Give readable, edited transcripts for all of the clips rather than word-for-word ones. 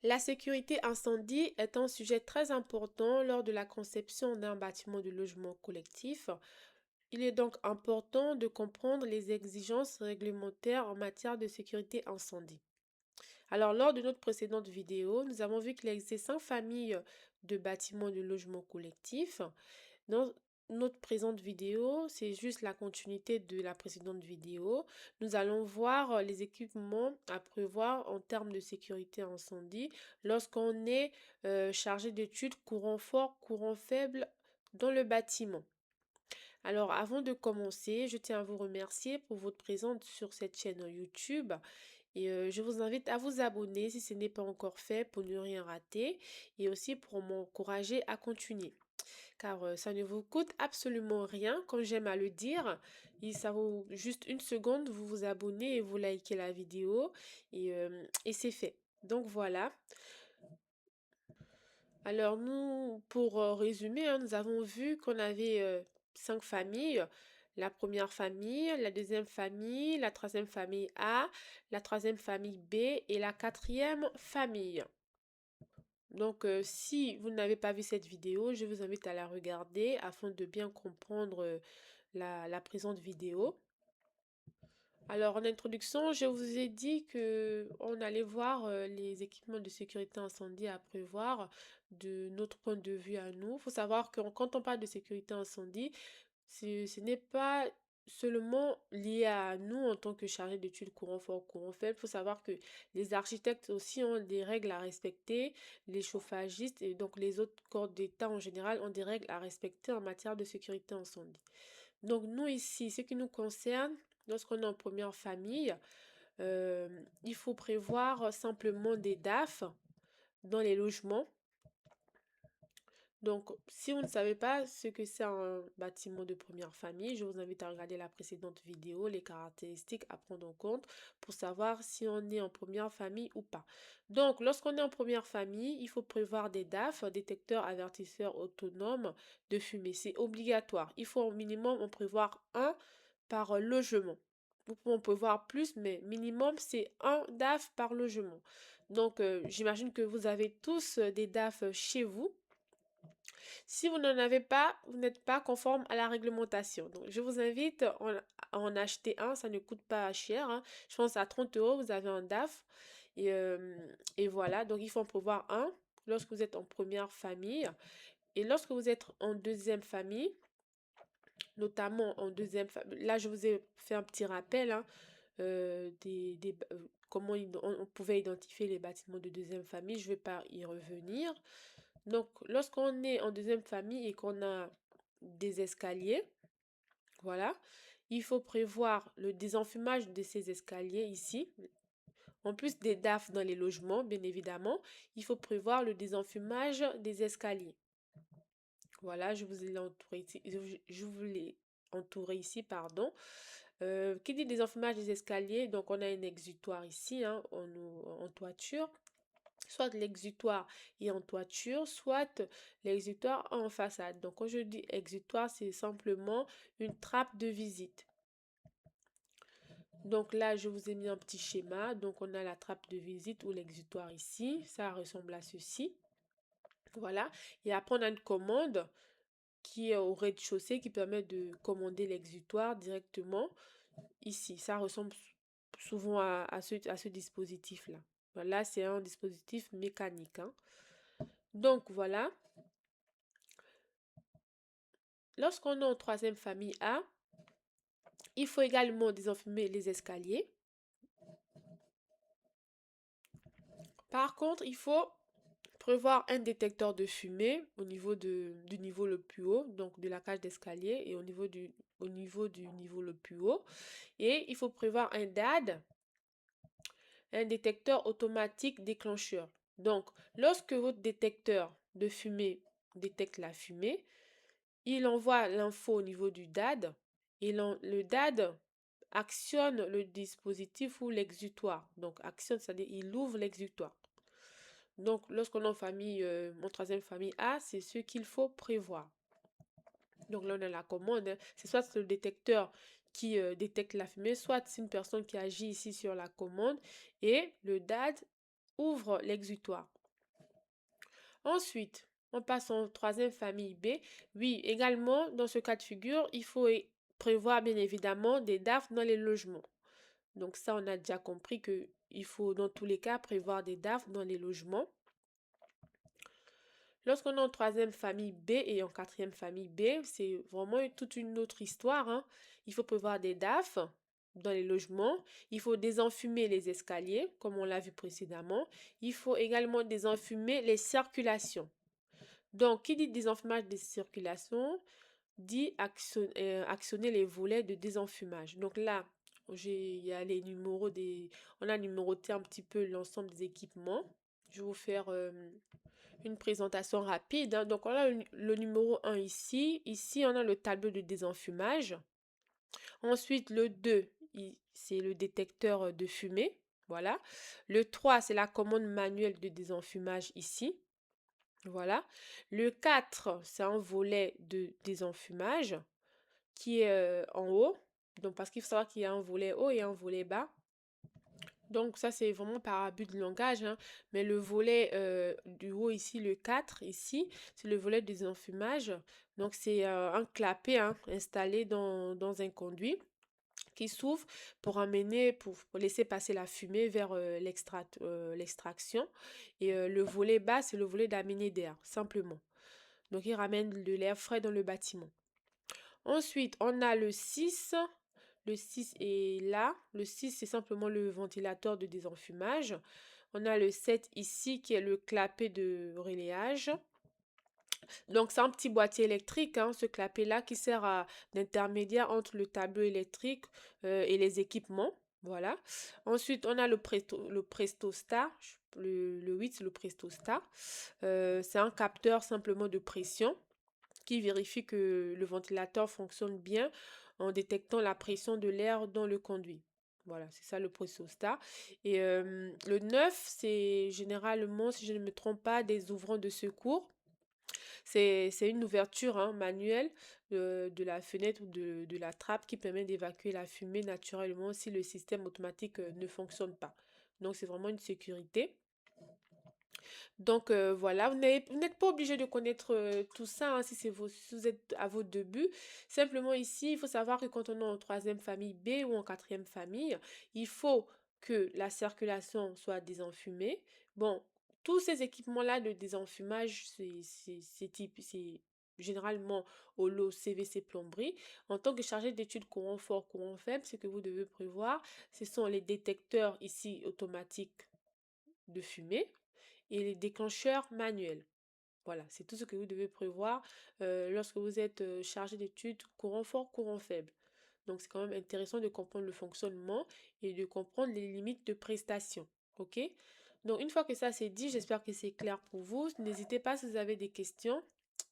La sécurité incendie est un sujet très important lors de la conception d'un bâtiment de logement collectif. Il est donc important de comprendre les exigences réglementaires en matière de sécurité incendie. Alors, lors de notre précédente vidéo, nous avons vu qu'il existait 5 familles de bâtiments de logement collectif. Dans notre présente vidéo, c'est juste la continuité de la précédente vidéo. Nous allons voir les équipements à prévoir en termes de sécurité incendie lorsqu'on est chargé d'études courant fort, courant faible dans le bâtiment. Alors, avant de commencer, je tiens à vous remercier pour votre présence sur cette chaîne YouTube et je vous invite à vous abonner si ce n'est pas encore fait pour ne rien rater et aussi pour m'encourager à continuer car ça ne vous coûte absolument rien, comme j'aime à le dire. Et ça vaut juste une seconde, vous vous abonnez et vous likez la vidéo et c'est fait. Donc voilà. Alors nous, pour résumer, hein, nous avons vu qu'on avait 5 familles. La première famille, la deuxième famille, la troisième famille A, la troisième famille B et la quatrième famille. Donc, si vous n'avez pas vu cette vidéo, je vous invite à la regarder afin de bien comprendre la présente vidéo. Alors, en introduction, je vous ai dit que on allait voir les équipements de sécurité incendie à prévoir de notre point de vue à nous. Il faut savoir que quand on parle de sécurité incendie, ce n'est pas seulement lié à nous en tant que chargé d'études courant fort, courant faible. Il faut savoir que les architectes aussi ont des règles à respecter, les chauffagistes et donc les autres corps d'État en général ont des règles à respecter en matière de sécurité incendie. Donc nous ici, ce qui nous concerne, lorsqu'on est en première famille, il faut prévoir simplement des DAF dans les logements. Donc, si vous ne savez pas ce que c'est un bâtiment de première famille, je vous invite à regarder la précédente vidéo, les caractéristiques à prendre en compte pour savoir si on est en première famille ou pas. Donc, lorsqu'on est en première famille, il faut prévoir des DAF, détecteurs avertisseurs autonomes de fumée. C'est obligatoire. Il faut au minimum en prévoir un par logement. Vous pouvez en prévoir plus, mais minimum, c'est un DAF par logement. Donc, j'imagine que vous avez tous des DAF chez vous. Si vous n'en avez pas, vous n'êtes pas conforme à la réglementation. Donc, je vous invite à en acheter un. Ça ne coûte pas cher, hein. Je pense à 30 euros, vous avez un DAF. Et voilà, donc il faut en prévoir un lorsque vous êtes en première famille. Et lorsque vous êtes en deuxième famille, notamment en deuxième famille, là je vous ai fait un petit rappel, hein, comment on pouvait identifier les bâtiments de deuxième famille. Je ne vais pas y revenir. Donc, lorsqu'on est en deuxième famille et qu'on a des escaliers, voilà, il faut prévoir le désenfumage de ces escaliers ici. En plus des DAF dans les logements, bien évidemment, il faut prévoir le désenfumage des escaliers. Voilà, je vous l'ai entouré ici. Je vous l'ai entouré ici, pardon. Qui dit désenfumage des escaliers, donc on a un exutoire ici, hein, en toiture. Soit l'exutoire est en toiture, soit l'exutoire en façade. Donc, quand je dis exutoire, c'est simplement une trappe de visite. Donc là, je vous ai mis un petit schéma. Donc, on a la trappe de visite ou l'exutoire ici. Ça ressemble à ceci. Voilà. Et après, on a une commande qui est au rez-de-chaussée qui permet de commander l'exutoire directement ici. Ça ressemble souvent à ce dispositif-là. Voilà, c'est un dispositif mécanique, hein. Donc voilà, lorsqu'on est en troisième famille A, il faut également désenfumer les escaliers. Par contre, il faut prévoir un détecteur de fumée au niveau du niveau le plus haut, donc de la cage d'escalier et au niveau du niveau le plus haut. Et il faut prévoir un DAD, un détecteur automatique déclencheur. Donc, lorsque votre détecteur de fumée détecte la fumée, il envoie l'info au niveau du DAD et le DAD actionne le dispositif ou l'exutoire. Donc, actionne, c'est-à-dire il ouvre l'exutoire. Donc, lorsqu'on est en famille, mon troisième famille A, c'est ce qu'il faut prévoir. Donc là, on a la commande, hein. C'est soit le détecteur qui détecte la fumée, soit c'est une personne qui agit ici sur la commande et le DAD ouvre l'exutoire. Ensuite, on passe en troisième famille B. Oui, également, dans ce cas de figure, il faut prévoir bien évidemment des DAF dans les logements. Donc ça, on a déjà compris que il faut dans tous les cas prévoir des DAF dans les logements. Lorsqu'on est en troisième famille B et en quatrième famille B, c'est vraiment toute une autre histoire, hein. Il faut prévoir des DAF dans les logements. Il faut désenfumer les escaliers, comme on l'a vu précédemment. Il faut également désenfumer les circulations. Donc, qui dit désenfumage des circulations, dit actionner les volets de désenfumage. Donc là, il y a les numéros on a numéroté un petit peu l'ensemble des équipements. Je vais vous faire une présentation rapide, hein. Donc, on a le numéro 1 ici. Ici, on a le tableau de désenfumage. Ensuite, le 2, c'est le détecteur de fumée. Voilà. Le 3, c'est la commande manuelle de désenfumage ici. Voilà. Le 4, c'est un volet de désenfumage qui est en haut. Donc, parce qu'il faut savoir qu'il y a un volet haut et un volet bas. Donc, ça, c'est vraiment par abus de langage, hein. Mais le volet du haut ici, le 4 ici, c'est le volet de désenfumage. Donc, c'est un clapet, hein, installé dans un conduit qui s'ouvre pour pour laisser passer la fumée vers l'extraction. Et le volet bas, c'est le volet d'amener d'air, simplement. Donc, il ramène de l'air frais dans le bâtiment. Ensuite, on a le 6. Le 6 est là. Le 6, c'est simplement le ventilateur de désenfumage. On a le 7 ici qui est le clapet de relayage. Donc, c'est un petit boîtier électrique, hein, ce clapet-là, qui sert d'intermédiaire entre le tableau électrique et les équipements. Voilà. Ensuite, on a le Prestostat. Le 8, c'est le Prestostat. C'est un capteur simplement de pression qui vérifie que le ventilateur fonctionne bien en détectant la pression de l'air dans le conduit. Voilà, c'est ça le Prestostat. Et le 9, c'est généralement, si je ne me trompe pas, des ouvrants de secours. C'est une ouverture, hein, manuelle de la fenêtre ou de la trappe qui permet d'évacuer la fumée naturellement si le système automatique ne fonctionne pas. Donc, c'est vraiment une sécurité. Donc, voilà, vous n'êtes pas obligé de connaître tout ça, hein, si vous êtes à vos débuts. Simplement ici, il faut savoir que quand on est en troisième famille B ou en quatrième famille, il faut que la circulation soit désenfumée. Bon, tous ces équipements-là de désenfumage, c'est généralement au lot CVC plomberie. En tant que chargé d'études courant fort, courant faible, ce que vous devez prévoir, ce sont les détecteurs ici automatiques de fumée et les déclencheurs manuels. Voilà, c'est tout ce que vous devez prévoir lorsque vous êtes chargé d'études courant fort, courant faible. Donc, c'est quand même intéressant de comprendre le fonctionnement et de comprendre les limites de prestation. OK? Donc, une fois que ça c'est dit, j'espère que c'est clair pour vous. N'hésitez pas si vous avez des questions.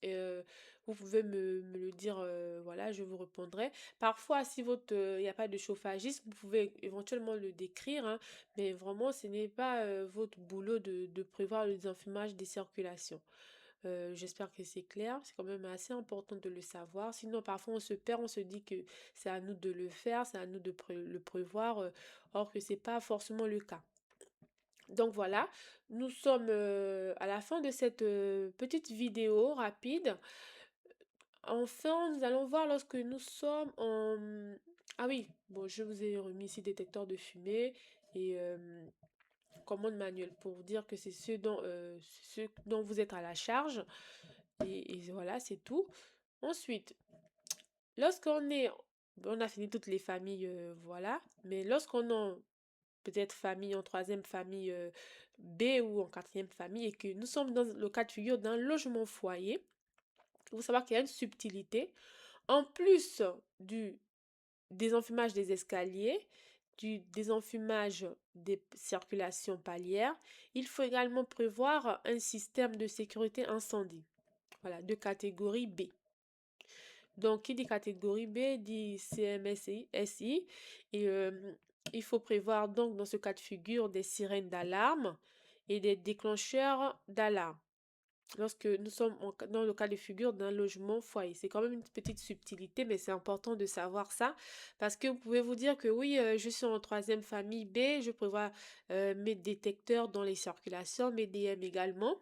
euh, Vous pouvez me le dire, voilà, je vous répondrai. Parfois, si il n'y a pas de chauffagiste, vous pouvez éventuellement le décrire, hein, mais vraiment, ce n'est pas votre boulot de prévoir le désenfumage des circulations. J'espère que c'est clair. C'est quand même assez important de le savoir. Sinon, parfois, on se perd, on se dit que c'est à nous de le faire, c'est à nous de le prévoir, or que c'est pas forcément le cas. Donc voilà, nous sommes à la fin de cette petite vidéo rapide. Enfin, nous allons voir lorsque nous sommes en... Ah oui, bon, je vous ai remis ici détecteur de fumée et commande manuelle pour vous dire que c'est ce dont vous êtes à la charge. Et voilà, c'est tout. Ensuite, on a fini toutes les familles, voilà. Mais lorsqu'on a peut-être famille en troisième famille B ou en quatrième famille et que nous sommes dans le cas de figure d'un logement foyer, il faut savoir qu'il y a une subtilité. En plus du désenfumage des escaliers, du désenfumage des circulations palières, il faut également prévoir un système de sécurité incendie. Voilà, de catégorie B. Donc, qui dit catégorie B dit CMSI. Et il faut prévoir donc dans ce cas de figure des sirènes d'alarme et des déclencheurs d'alarme. Lorsque nous sommes dans le cas de figure d'un logement foyer. C'est quand même une petite subtilité, mais c'est important de savoir ça. Parce que vous pouvez vous dire que oui, je suis en troisième famille B, je prévois mes détecteurs dans les circulations, mes DM également.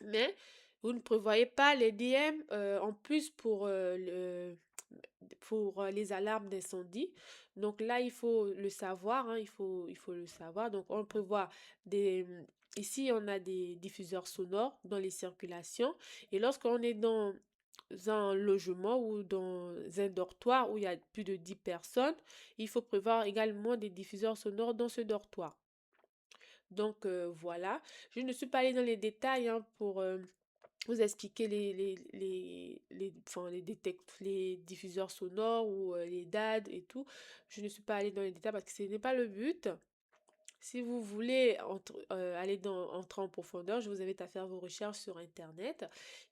Mais vous ne prévoyez pas les DM en plus pour les alarmes d'incendie. Donc là, il faut le savoir, hein, il faut le savoir. Donc on prévoit des... Ici, on a des diffuseurs sonores dans les circulations. Et lorsqu'on est dans un logement ou dans un dortoir où il y a plus de 10 personnes, il faut prévoir également des diffuseurs sonores dans ce dortoir. Donc voilà, je ne suis pas allée dans les détails hein, pour vous expliquer les diffuseurs sonores ou les DAD et tout. Je ne suis pas allée dans les détails parce que ce n'est pas le but. Si vous voulez entrer en profondeur, je vous invite à faire vos recherches sur Internet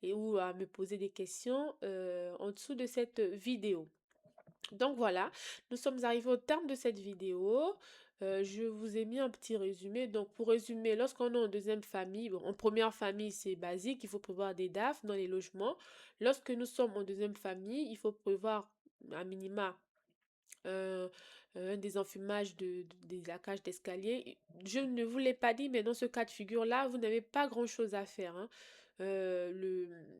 et ou à me poser des questions en dessous de cette vidéo. Donc voilà, nous sommes arrivés au terme de cette vidéo. Je vous ai mis un petit résumé. Donc pour résumer, lorsqu'on est en deuxième famille, bon, en première famille c'est basique, il faut prévoir des DAF dans les logements. Lorsque nous sommes en deuxième famille, il faut prévoir à minima euh, un désenfumage de la cage d'escalier. Je ne vous l'ai pas dit, mais dans ce cas de figure-là, vous n'avez pas grand-chose à faire, hein.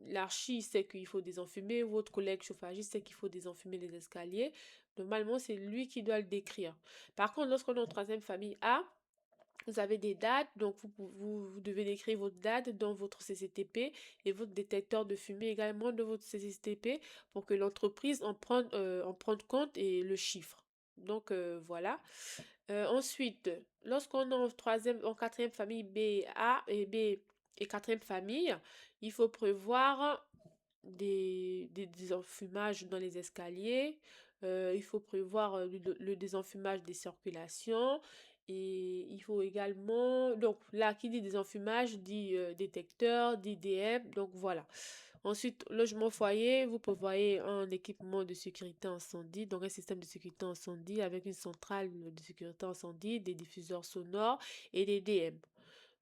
L'archi sait qu'il faut désenfumer, votre collègue chauffagiste sait qu'il faut désenfumer les escaliers. Normalement, c'est lui qui doit le décrire. Par contre, lorsqu'on est en troisième famille A, vous avez des dates, donc vous devez décrire votre date dans votre CCTP et votre détecteur de fumée également dans votre CCTP pour que l'entreprise en prenne compte et le chiffre. Donc voilà. Ensuite, lorsqu'on est en quatrième famille B, A et B et quatrième famille, il faut prévoir des désenfumages dans les escaliers. Il faut prévoir le désenfumage des circulations. Et il faut également, donc là, qui dit désenfumage, dit détecteur, dit DM, donc voilà. Ensuite, logement foyer, vous prévoyez un équipement de sécurité incendie, donc un système de sécurité incendie avec une centrale de sécurité incendie, des diffuseurs sonores et des DM.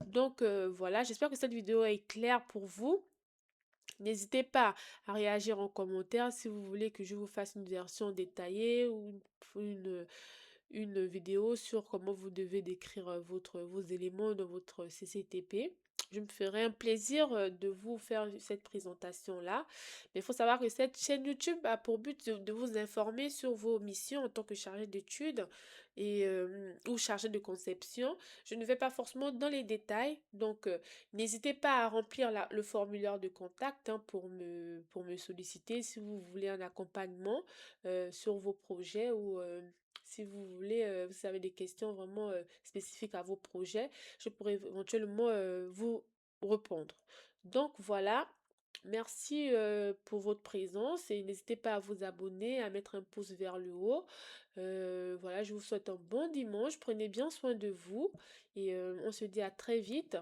Donc voilà, j'espère que cette vidéo est claire pour vous. N'hésitez pas à réagir en commentaire si vous voulez que je vous fasse une version détaillée ou une vidéo sur comment vous devez décrire vos éléments dans votre CCTP. Je me ferai un plaisir de vous faire cette présentation-là. Mais il faut savoir que cette chaîne YouTube a pour but de vous informer sur vos missions en tant que chargé d'études et ou chargé de conception. Je ne vais pas forcément dans les détails, donc n'hésitez pas à remplir le formulaire de contact hein, pour me solliciter si vous voulez un accompagnement sur vos projets ou si vous voulez, vous avez des questions vraiment spécifiques à vos projets, je pourrais éventuellement vous répondre. Donc voilà, merci pour votre présence et n'hésitez pas à vous abonner, à mettre un pouce vers le haut. Voilà, je vous souhaite un bon dimanche, prenez bien soin de vous et on se dit à très vite.